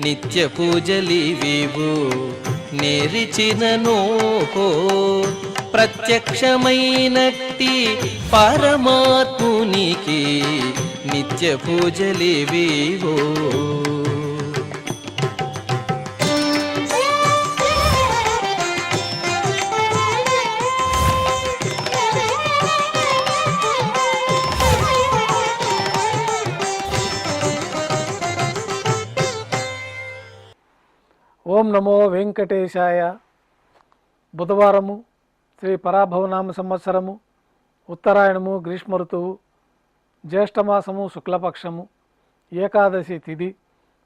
నిత్య పూజలివివు నేరిచినను ప్రత్యక్షమైనట్టి పరమాత్మునికి నిత్య పూజలివివో. ఓం నమో వెంకటేశాయ. బుధవారము, శ్రీ పరాభవనామ సంవత్సరము, ఉత్తరాయణము, గ్రీష్మ ఋతువు, జ్యేష్ఠమాసము, శుక్లపక్షము, ఏకాదశి తిథి,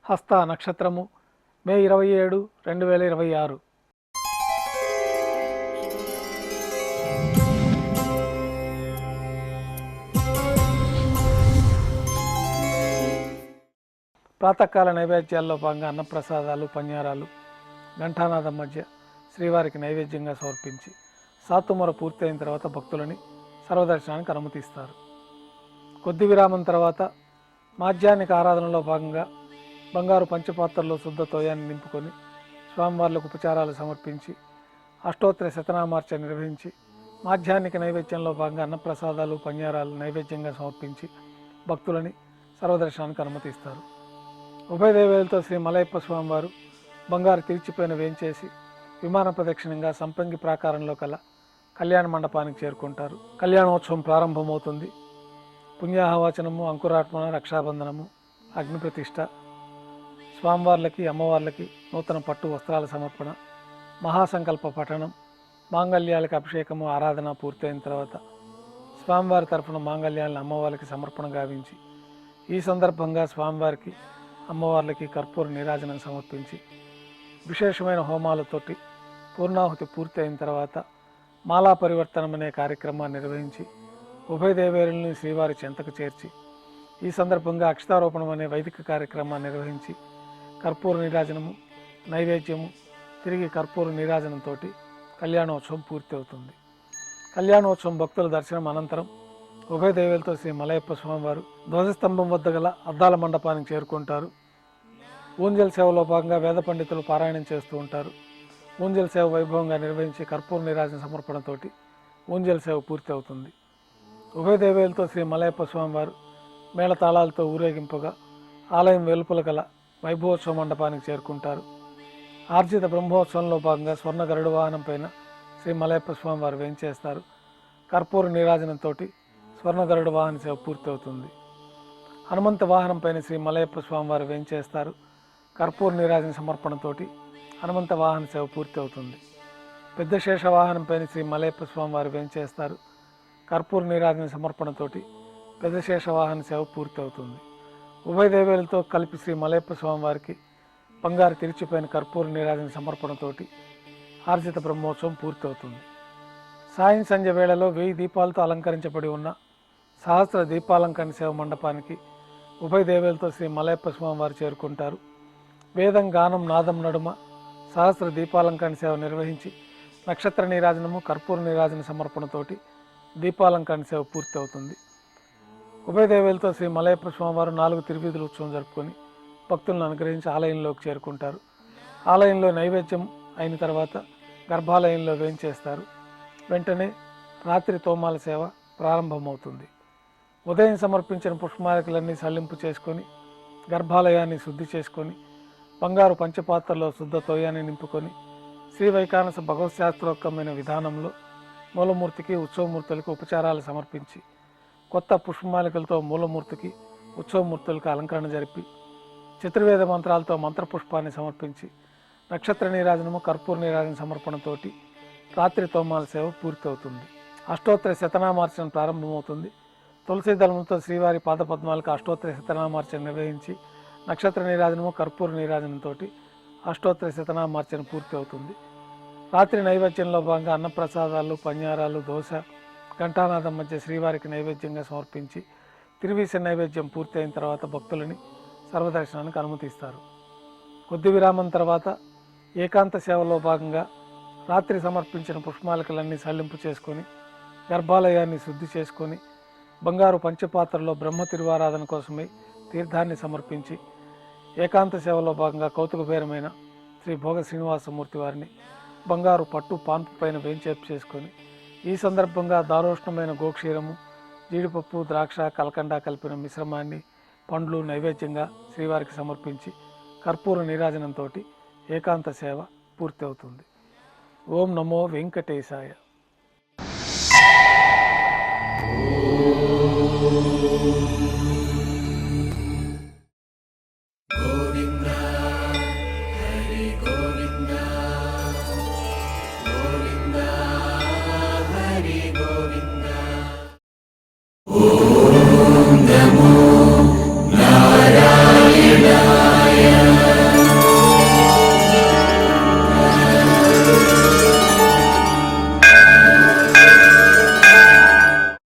హస్త నక్షత్రము, మే 27, 2026. ప్రాతకాల నైవేద్యాల్లో భాగంగా అన్నప్రసాదాలు, పన్యారాలు ఘంటానాదం మధ్య శ్రీవారికి నైవేద్యంగా సమర్పించి సాతుమర పూర్తయిన తర్వాత భక్తులని సర్వదర్శనానికి అనుమతిస్తారు. కొద్ది విరామం తర్వాత మాధ్యాహ్నిక ఆరాధనలో భాగంగా బంగారు పంచపాత్రలో శుద్ధ తోయాన్ని నింపుకొని స్వామివార్లకు ఉపచారాలు సమర్పించి అష్టోత్తర శతనామార్చన నిర్వహించి మాధ్యాహ్నిక నైవేద్యంలో భాగంగా అన్నప్రసాదాలు, పన్యారాలు నైవేద్యంగా సమర్పించి భక్తులని సర్వదర్శనానికి అనుమతిస్తారు. ఉభయ దేవేలతో శ్రీ మలయప్ప స్వామివారు బంగారు తిరిచిపోయిన వేంచేసి విమాన ప్రదక్షిణంగా సంపంగి ప్రాకారంలో కల కళ్యాణ మండపానికి చేరుకుంటారు. కళ్యాణోత్సవం ప్రారంభమవుతుంది. పుణ్యాహవాచనము, అంకురార్పణ, రక్షాబంధనము, అగ్నిప్రతిష్ఠ, స్వామివార్లకి అమ్మవార్లకి నూతన పట్టు వస్త్రాల సమర్పణ, మహాసంకల్ప పఠనం, మాంగళ్యాలకి అభిషేకము, ఆరాధన పూర్తయిన తర్వాత స్వామివారి తరఫున మాంగళ్యాలను అమ్మవారికి సమర్పణ గావించి ఈ సందర్భంగా స్వామివారికి అమ్మవార్లకి కర్పూర నీరాజనం సమర్పించి విశేషమైన హోమాలతోటి పూర్ణాహుతి పూర్తి అయిన తర్వాత మాలా పరివర్తనం అనే కార్యక్రమాన్ని నిర్వహించి ఉభయ దేవేరుల్ని శ్రీవారి చెంతకు చేర్చి ఈ సందర్భంగా అక్షతారోపణం అనే వైదిక కార్యక్రమాన్ని నిర్వహించి కర్పూర నీరాజనము, నైవేద్యము, తిరిగి కర్పూర నీరాజనంతో కళ్యాణోత్సవం పూర్తి అవుతుంది. కళ్యాణోత్సవం భక్తుల దర్శనం అనంతరం ఉభయ దేవేలతో శ్రీ మలయప్ప స్వామివారు ధ్వజస్తంభం వద్ద గల అద్దాల మండపానికి చేరుకుంటారు. ఊంజల్ సేవలో భాగంగా వేద పండితులు పారాయణం చేస్తూ ఉంటారు. ఊంజల్ సేవ వైభవంగా నిర్వహించి కర్పూర నీరాజన సమర్పణతోటి ఊంజల్ సేవ పూర్తి అవుతుంది. ఉభయ దేవేలతో శ్రీ మలయప్ప స్వామివారు మేళతాళాలతో ఊరేగింపుగా ఆలయం వెలుపల గల వైభవోత్సవ మండపానికి చేరుకుంటారు. ఆర్జిత బ్రహ్మోత్సవంలో భాగంగా స్వర్ణ గరుడ వాహనం పైన శ్రీ మలయప్ప స్వామివారు వేంచేస్తారు. కర్పూర నీరాజనంతో స్వర్ణ గరుడ వాహన సేవ పూర్తి అవుతుంది. హనుమంత వాహనం పైన శ్రీ మలయప్ప స్వామివారు వేంచేస్తారు. కర్పూర నీరాజన సమర్పణతోటి హనుమంత వాహన సేవ పూర్తి అవుతుంది. పెద్ద శేష వాహనం పైన శ్రీ మలయప్ప స్వామివారు వేంచేస్తారు. కర్పూర నీరాజన సమర్పణతోటి పెద్ద శేష వాహన సేవ పూర్తి అవుతుంది. ఉభయ దేవేలతో కలిపి శ్రీ మలయప్ప స్వామివారికి బంగారు తిరిచిపోయిన కర్పూర నీరాజన సమర్పణతోటి ఆర్జిత బ్రహ్మోత్సవం పూర్తి అవుతుంది. సాయం సంధ్య వేళలో 1000 దీపాలతో అలంకరించబడి ఉన్న సహస్ర దీపాలంకరణ సేవ మండపానికి ఉభయ దేవేలతో శ్రీ మలయప్ప స్వామివారు చేరుకుంటారు. వేదం, గానం, నాదం నడుమ సహస్ర దీపాలంకరణ సేవ నిర్వహించి నక్షత్ర నీరాజనము, కర్పూర నీరాజన సమర్పణతోటి దీపాలంకరణ సేవ పూర్తి అవుతుంది. ఉభయ దేవేలతో శ్రీ మలయప్ప స్వామివారు 4 తిరువీధుల ఉత్సవం జరుపుకొని భక్తులను అనుగ్రహించి ఆలయంలోకి చేరుకుంటారు. ఆలయంలో నైవేద్యం అయిన తర్వాత గర్భాలయంలో వేంచేస్తారు. వెంటనే రాత్రి తోమాల సేవ ప్రారంభమవుతుంది. ఉదయం సమర్పించిన పుష్పమాలికలన్నీ సల్లింపు చేసుకొని గర్భాలయాన్ని శుద్ధి చేసుకొని బంగారు పంచపాత్రలో శుద్ధ తోయాన్ని నింపుకొని శ్రీ వైకానస భగవశాస్త్రోక్తమైన విధానంలో మూలమూర్తికి, ఉత్సవమూర్తులకు ఉపచారాలు సమర్పించి కొత్త పుష్పమాలికలతో మూలమూర్తికి, ఉత్సవమూర్తులకు అలంకరణ జరిపి చతుర్వేద మంత్రాలతో మంత్రపుష్పాన్ని సమర్పించి నక్షత్ర నీరాజనము, కర్పూర నీరాజన సమర్పణతోటి రాత్రి తోమాల సేవ పూర్తి అవుతుంది. అష్టోత్తర శతనామార్చన ప్రారంభమవుతుంది. తులసి దళములతో శ్రీవారి పాదపద్మాలకు అష్టోత్తర శతనామార్చన నిర్వహించి నక్షత్ర నీరాజనము, కర్పూర నీరాజనంతో అష్టోత్తర శతనామార్చన పూర్తి అవుతుంది. రాత్రి నైవేద్యంలో భాగంగా అన్నప్రసాదాలు, పన్యారాలు, దోశ, ఘంటానాదం మధ్య శ్రీవారికి నైవేద్యంగా సమర్పించి తిరువీస నైవేద్యం పూర్తి అయిన తర్వాత భక్తులని సర్వదర్శనానికి అనుమతిస్తారు. కొద్ది విరామం తర్వాత ఏకాంత సేవలో భాగంగా రాత్రి సమర్పించిన పుష్పమాలికలన్నీ సల్లింపు చేసుకొని గర్భాలయాన్ని శుద్ధి చేసుకొని బంగారు పంచపాత్రలో బ్రహ్మ తిరువారాధన కోసమై తీర్థాన్ని సమర్పించి ఏకాంత సేవలో భాగంగా కౌతుకభేరమైన శ్రీ భోగ శ్రీనివాసమూర్తి వారిని బంగారు పట్టు పాన్పు పైన వేంచేపు చేసుకొని ఈ సందర్భంగా దారోష్ణమైన గోక్షీరము, జీడిపప్పు, ద్రాక్ష, కలకండ కలిపిన మిశ్రమాన్ని పండ్లు నైవేద్యంగా శ్రీవారికి సమర్పించి కర్పూర నీరాజనంతో ఏకాంత సేవ పూర్తి అవుతుంది. ఓం నమో వెంకటేశాయ.